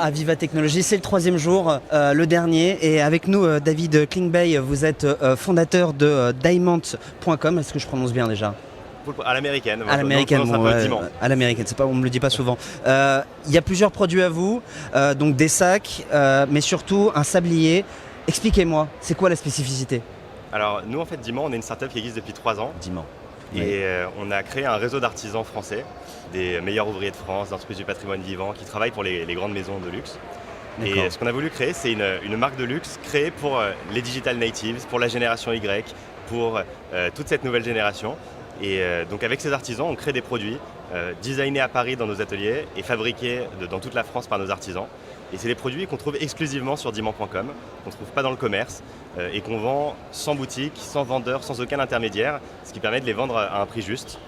à Viva Technologies, c'est le 3e jour, le dernier, et avec nous David Klingbeil, vous êtes fondateur de Diamant.com, est-ce que je prononce bien déjà ? À l'américaine. À l'américaine, bon, à l'américaine, c'est pas, on me le dit pas souvent. Il y a plusieurs produits à vous, donc des sacs, mais surtout un sablier. Expliquez-moi, c'est quoi la spécificité ? Alors nous en fait Diamant, on est une startup qui existe depuis 3 ans. Diamant. Et on a créé un réseau d'artisans français, des meilleurs ouvriers de France, d'entreprises du patrimoine vivant, qui travaillent pour les grandes maisons de luxe. D'accord. Et ce qu'on a voulu créer, c'est une marque de luxe créée pour les digital natives, pour la génération Y, pour toute cette nouvelle génération. Et donc avec ces artisans, on crée des produits designés à Paris dans nos ateliers et fabriqués dans toute la France par nos artisans. Et c'est des produits qu'on trouve exclusivement sur Diamant.com, qu'on ne trouve pas dans le commerce et qu'on vend sans boutique, sans vendeur, sans aucun intermédiaire, ce qui permet de les vendre à un prix juste.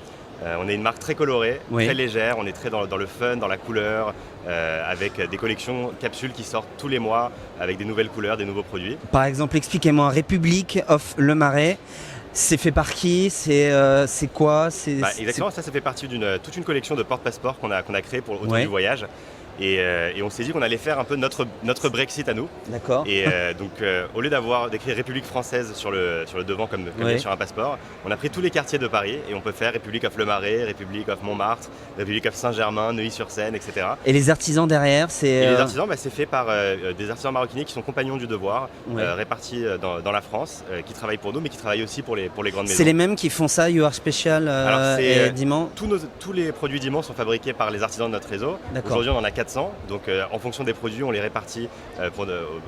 On est une marque très colorée, très légère, on est très dans le fun, dans la couleur, avec des collections capsules qui sortent tous les mois avec des nouvelles couleurs, des nouveaux produits. Par exemple, expliquez-moi, République of Le Marais. C'est fait par qui ? C'est quoi ? Exactement, ça fait partie d'une toute une collection de porte-passeports qu'on a créé pour autour du voyage. Et on s'est dit qu'on allait faire un peu notre Brexit à nous. D'accord. Et donc au lieu d'écrire République française sur le devant comme sur un passeport, on a pris tous les quartiers de Paris et on peut faire République of Le Marais, République of Montmartre, République of Saint-Germain, Neuilly-sur-Seine, etc. Et les artisans derrière, c'est... Et les artisans, c'est fait par des artisans maroquiniers qui sont compagnons du devoir, répartis dans la France, qui travaillent pour nous, mais qui travaillent aussi pour les grandes maisons. C'est les mêmes qui font ça, You Are Special et Diamant ? Tous les produits Diamant sont fabriqués par les artisans de notre réseau. Aujourd'hui, on en a 400. Donc en fonction des produits, on les répartit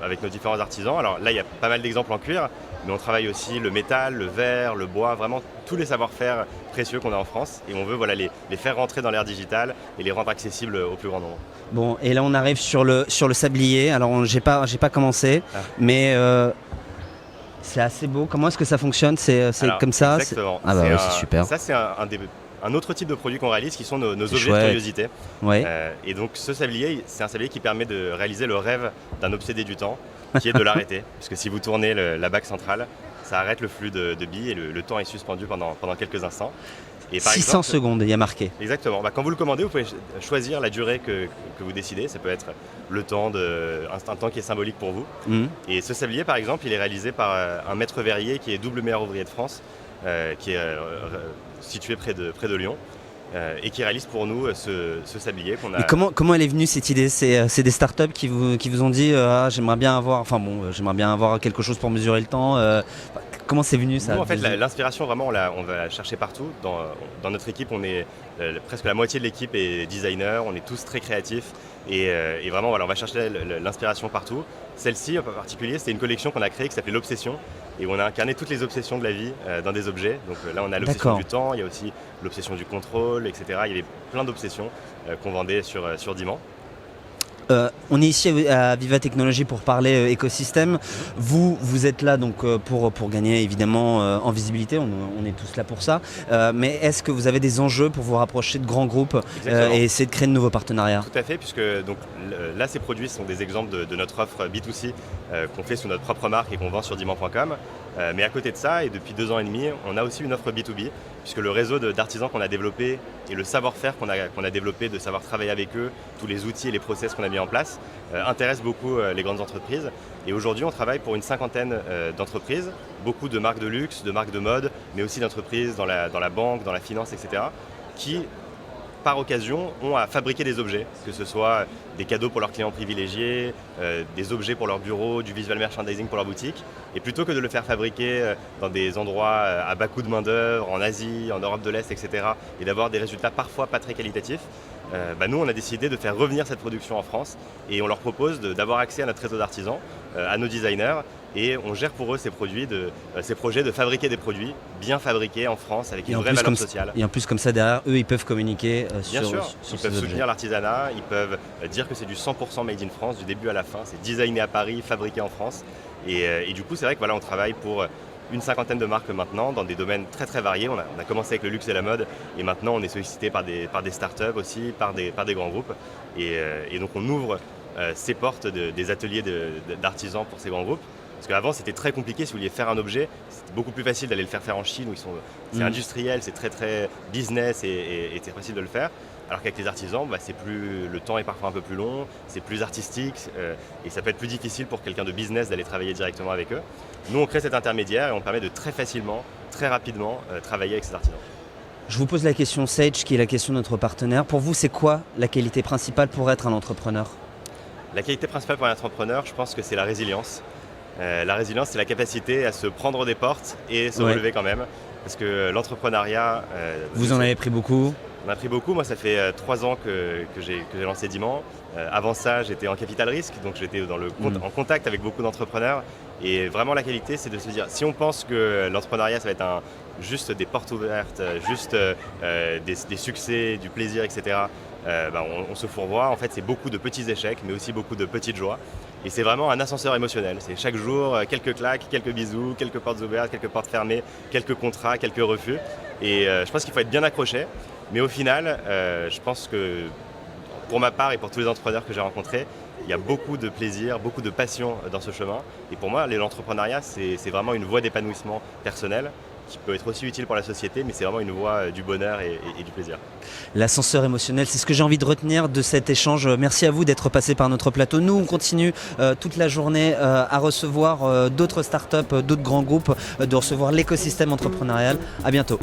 avec nos différents artisans. Alors là, il y a pas mal d'exemples en cuir, mais on travaille aussi le métal, le verre, le bois, vraiment tous les savoir-faire précieux qu'on a en France. Et on veut les faire rentrer dans l'ère digitale et les rendre accessibles au plus grand nombre. Bon, et là on arrive sur le sablier. Alors j'ai pas commencé, mais c'est assez beau. Comment est-ce que ça fonctionne ? C'est comme ça ? Exactement. C'est super. Ça, c'est un autre type de produit qu'on réalise qui sont nos objets de curiosité. Et donc ce sablier, c'est un sablier qui permet de réaliser le rêve d'un obsédé du temps, qui est de l'arrêter. Parce que si vous tournez la bague centrale, ça arrête le flux de billes et le temps est suspendu pendant quelques instants. Et par 600 secondes, il y a marqué. Exactement. Quand vous le commandez, vous pouvez choisir la durée que vous décidez. Ça peut être le temps, un temps qui est symbolique pour vous. Et ce sablier, par exemple, il est réalisé par un maître verrier qui est double meilleur ouvrier de France, qui est situé près de Lyon. Et qui réalise pour nous ce sablier qu'on a. Et comment elle est venue cette idée ? C'est des startups qui vous ont dit j'aimerais bien avoir quelque chose pour mesurer le temps. Comment c'est venu ça ? Nous, en fait, l'inspiration vraiment on va la chercher partout. Dans notre équipe, on est presque la moitié de l'équipe est designer. On est tous très créatifs et vraiment on va chercher l'inspiration partout. Celle-ci en particulier, c'était une collection qu'on a créée qui s'appelait l'Obsession et où on a incarné toutes les obsessions de la vie dans des objets. Donc là, on a l'obsession du temps, il y a aussi l'obsession du contrôle, etc. Il y avait plein d'obsessions qu'on vendait sur Diamant. On est ici à Viva Technologies pour parler écosystème. Vous êtes là donc pour gagner évidemment en visibilité, on est tous là pour ça. Mais est-ce que vous avez des enjeux pour vous rapprocher de grands groupes et essayer de créer de nouveaux partenariats ? Tout à fait, puisque donc, là ces produits sont des exemples de notre offre B2C qu'on fait sous notre propre marque et qu'on vend sur Diamant.com. Mais à côté de ça, et depuis 2 ans et demi, on a aussi une offre B2B, puisque le réseau d'artisans qu'on a développé et le savoir-faire qu'on a développé, de savoir travailler avec eux, tous les outils et les process qu'on a mis en place, intéressent beaucoup les grandes entreprises. Et aujourd'hui, on travaille pour une 50aine d'entreprises, beaucoup de marques de luxe, de marques de mode, mais aussi d'entreprises dans la banque, dans la finance, etc., qui, par occasion, ont à fabriquer des objets, que ce soit des cadeaux pour leurs clients privilégiés, des objets pour leur bureau, du visual merchandising pour leur boutique. Et plutôt que de le faire fabriquer dans des endroits à bas coût de main-d'œuvre, en Asie, en Europe de l'Est, etc., et d'avoir des résultats parfois pas très qualitatifs, nous, on a décidé de faire revenir cette production en France et on leur propose d'avoir accès à notre réseau d'artisans, à nos designers, et on gère pour eux ces projets de fabriquer des produits bien fabriqués en France avec une vraie valeur sociale. Et en plus, comme ça, derrière eux, ils peuvent communiquer Bien sûr, sur ils peuvent ces soutenir l'artisanat, ils peuvent dire que c'est du 100% made in France, du début à la fin. C'est designé à Paris, fabriqué en France. Et du coup, c'est vrai que on travaille pour une 50aine de marques maintenant dans des domaines très très variés. On a commencé avec le luxe et la mode et maintenant on est sollicité par des startups aussi, par des grands groupes. Et donc on ouvre ces portes des ateliers d'artisans pour ces grands groupes. Parce qu'avant c'était très compliqué, si vous vouliez faire un objet, c'était beaucoup plus facile d'aller le faire en Chine où c'est industriel, c'est très très business et c'est facile de le faire. Alors qu'avec les artisans, le temps est parfois un peu plus long, c'est plus artistique et ça peut être plus difficile pour quelqu'un de business d'aller travailler directement avec eux. Nous, on crée cet intermédiaire et on permet de très facilement, très rapidement travailler avec ces artisans. Je vous pose la question Sage, qui est la question de notre partenaire. Pour vous, c'est quoi la qualité principale pour être un entrepreneur ? La qualité principale pour un entrepreneur, je pense que c'est la résilience. La résilience, c'est la capacité à se prendre des portes et se relever quand même. Parce que l'entrepreneuriat... Vous en avez pris beaucoup ? On a pris beaucoup. Moi, ça fait 3 ans que j'ai lancé Diman. Avant ça, j'étais en capital risque, donc j'étais en contact avec beaucoup d'entrepreneurs. Et vraiment, la qualité, c'est de se dire, si on pense que l'entrepreneuriat, ça va être juste des portes ouvertes, juste des succès, du plaisir, etc., on se fourvoie. En fait, c'est beaucoup de petits échecs, mais aussi beaucoup de petites joies. Et c'est vraiment un ascenseur émotionnel. C'est chaque jour, quelques claques, quelques bisous, quelques portes ouvertes, quelques portes fermées, quelques contrats, quelques refus. Et je pense qu'il faut être bien accroché. Mais au final, je pense que pour ma part et pour tous les entrepreneurs que j'ai rencontrés, il y a beaucoup de plaisir, beaucoup de passion dans ce chemin. Et pour moi, l'entrepreneuriat, c'est vraiment une voie d'épanouissement personnel qui peut être aussi utile pour la société, mais c'est vraiment une voie du bonheur et du plaisir. L'ascenseur émotionnel, c'est ce que j'ai envie de retenir de cet échange. Merci à vous d'être passé par notre plateau. Nous, on continue toute la journée à recevoir d'autres startups, d'autres grands groupes, de recevoir l'écosystème entrepreneurial. À bientôt.